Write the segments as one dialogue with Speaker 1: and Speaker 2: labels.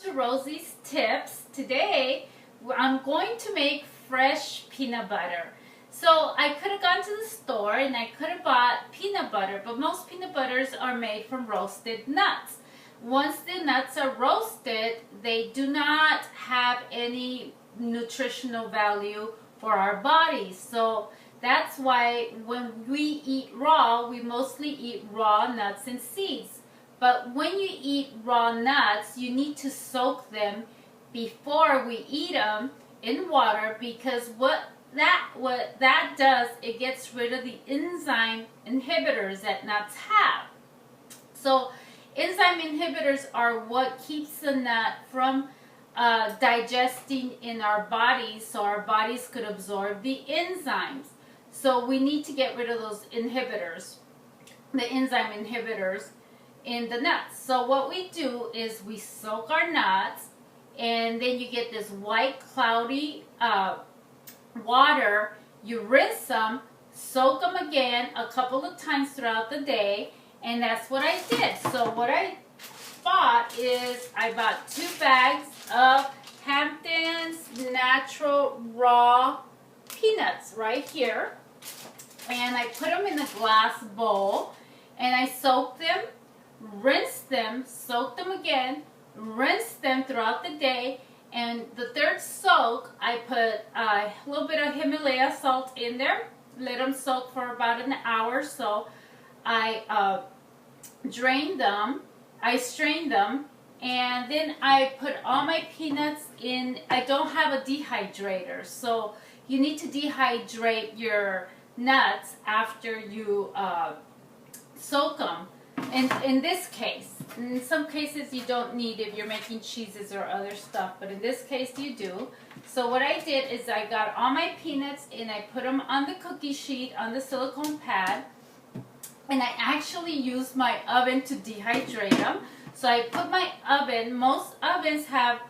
Speaker 1: To Rosie's Tips. Today I'm going to make fresh peanut butter. So I could have gone to the store and I could have bought peanut butter, but most peanut butters are made from roasted nuts. Once the nuts are roasted, they do not have any nutritional value for our bodies. So that's why when we eat raw, we mostly eat raw nuts and seeds. But when you eat raw nuts, you need to soak them before we eat them in water, because what that does, it gets rid of the enzyme inhibitors that nuts have. So enzyme inhibitors are what keeps the nut from digesting in our bodies, so our bodies could absorb the enzymes. So we need to get rid of those inhibitors, the enzyme inhibitors in the nuts. So what we do is we soak our nuts, and then you get this white cloudy water. You rinse them, soak them again a couple of times throughout the day, and that's what I did. So what I bought is I bought 2 bags of Hampton's natural raw peanuts right here, and I put them in a glass bowl and I soaked them, rinsed them, soaked them again, rinsed them throughout the day, and the third soak I put a little bit of Himalaya salt in there, let them soak for about an hour. So I drained them, I strained them, and then I put all my peanuts in. I don't have a dehydrator, so you need to dehydrate your nuts after you soak them. And in this case, in some cases you don't need if you're making cheeses or other stuff, but in this case you do. So what I did is I got all my peanuts and I put them on the cookie sheet, on the silicone pad, and I actually used my oven to dehydrate them. So I put my oven, most ovens have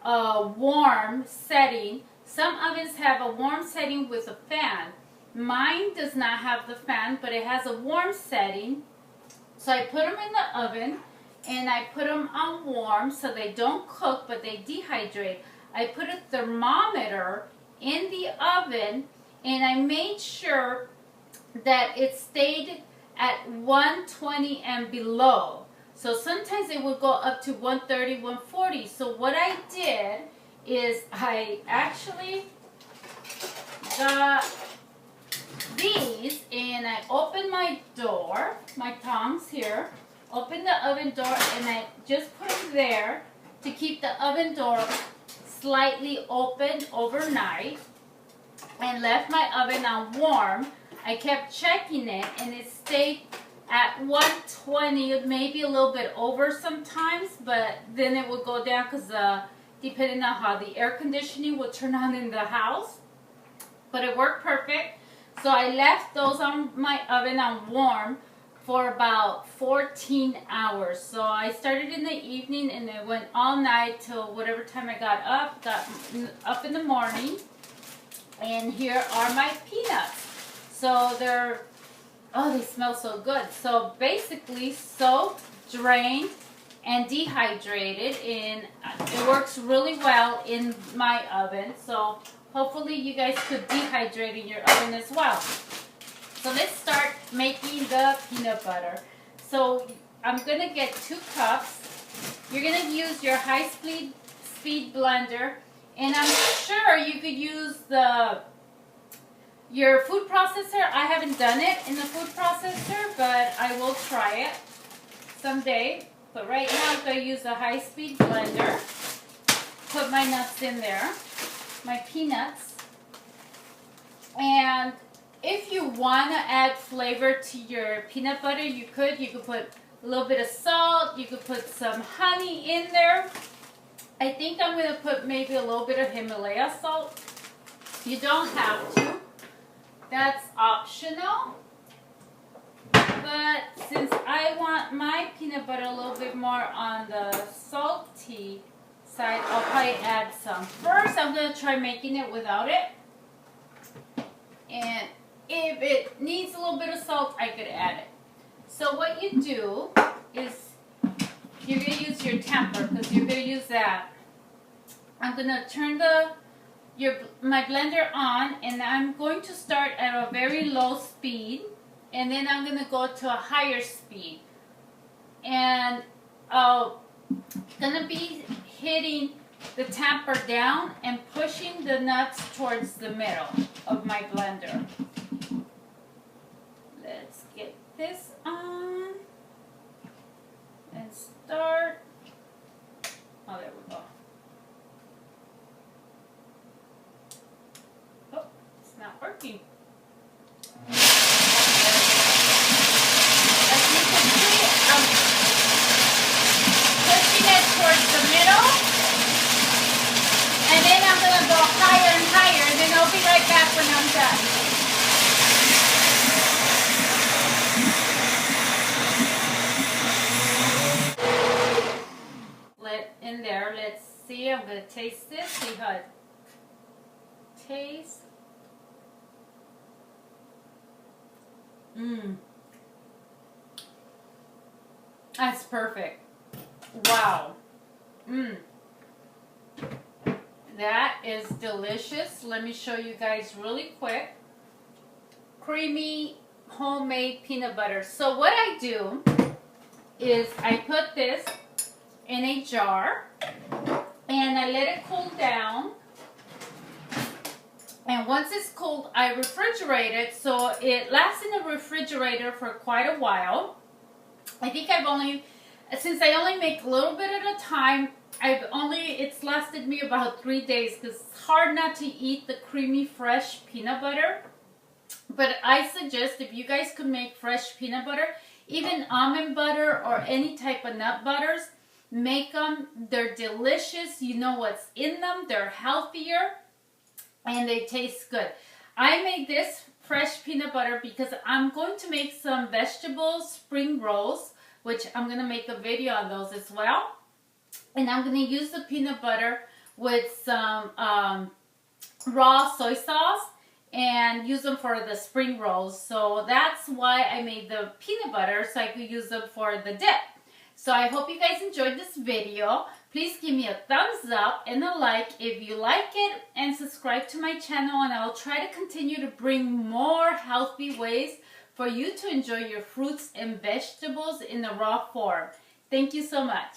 Speaker 1: a warm setting. Some ovens have a warm setting with a fan. Mine does not have the fan, but it has a warm setting. So I put them in the oven and I put them on warm so they don't cook but they dehydrate. I put a thermometer in the oven and I made sure that it stayed at 120 and below. So sometimes it would go up to 130, 140. So what I did is I actually got these and I opened my door, my tongs here, open the oven door, and I just put them there to keep the oven door slightly open overnight, and left my oven on warm. I kept checking it and it stayed at 120, maybe a little bit over sometimes, but then it would go down because depending on how the air conditioning would turn on in the house. But it worked perfect. So I left those on my oven on warm for about 14 hours. So I started in the evening and it went all night till whatever time I got up in the morning. And here are my peanuts. So they smell so good. So basically soaked, drained, and dehydrated, and it works really well in my oven. So hopefully you guys could dehydrate in your oven as well. So let's start making the peanut butter. So I'm going to get 2 cups. You're going to use your high-speed blender. And I'm sure you could use your food processor. I haven't done it in the food processor, but I will try it someday. But right now I'm going to use a high-speed blender. Put my nuts in there, my peanuts. And if you want to add flavor to your peanut butter, you could put a little bit of salt, you could put some honey in there. I think I'm going to put maybe a little bit of Himalaya salt. You don't have to. That's optional. But since I want my peanut butter a little bit more on the salty side, I'll probably add some. First, I'm going to try making it without it. And if it needs a little bit of salt, I could add it. So what you do is you're going to use your tamper because you're going to use that. I'm going to turn my blender on, and I'm going to start at a very low speed, and then I'm going to go to a higher speed. And going to be hitting the tamper down and pushing the nuts towards the middle of my blender. Let's get this on and start. Oh, there we go. Oh, it's not working. As you can see, I'm pushing it towards the middle, and then I'm going to go higher and higher, and then I'll be right back when I'm done. In there, let's see. I'm going to taste this, see how it tastes. That's perfect. Wow. That is delicious. Let me show you guys really quick. Creamy homemade peanut butter. So what I do is I put this in a jar and I let it cool down. And once it's cooled, I refrigerate it so it lasts in the refrigerator for quite a while. I think since I only make a little bit at a time, it's lasted me about 3 days because it's hard not to eat the creamy fresh peanut butter. But I suggest if you guys could make fresh peanut butter, even almond butter or any type of nut butters, make them. They're delicious. You know what's in them. They're healthier and they taste good. I made this fresh peanut butter because I'm going to make some vegetable spring rolls, which I'm going to make a video on those as well. And I'm going to use the peanut butter with some raw soy sauce and use them for the spring rolls. So that's why I made the peanut butter, so I could use them for the dip. So I hope you guys enjoyed this video. Please give me a thumbs up and a like if you like it, and subscribe to my channel, and I'll try to continue to bring more healthy ways for you to enjoy your fruits and vegetables in the raw form. Thank you so much.